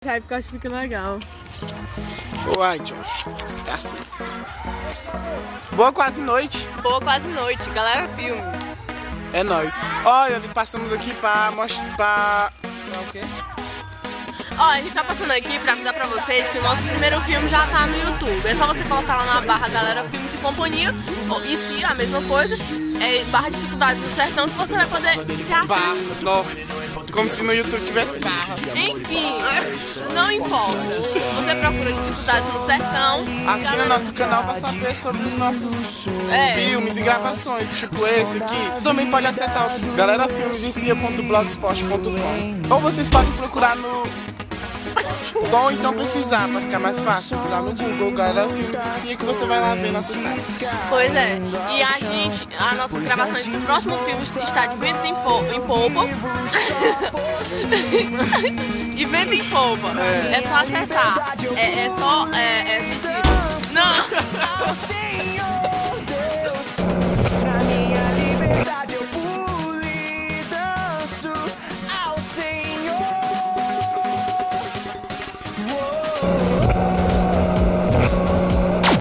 Já porque eu acho que fica legal. Uai, Josh. É assim. Boa quase noite. Boa quase noite, galera filmes. É nóis. Olha, passamos aqui pra mostrar. O quê? Ó, a gente tá passando aqui pra avisar pra vocês que o nosso primeiro filme já tá no YouTube. É só você colocar lá na barra Galera Filmes e Companhia, e se a mesma coisa, barra Dificuldades do Sertão, que você vai poder ter acesso. Barra. Nossa, como se no YouTube tivesse barra. Enfim, não importa. Você procura Dificuldades no Sertão. Assina nosso canal pra saber sobre os nossos filmes e gravações, tipo esse aqui. Também pode acessar o galerafilmesecia.blogspot.com. Ou vocês podem procurar no... Ou então pesquisar, pra ficar mais fácil. Lá no Google, Galera Filmes e Cia, que você vai lá ver nosso site. Pois é. E as nossas gravações do próximo filme está de Ventos em Polpa. De Vento em Polpa. É só acessar. Não! Senhor.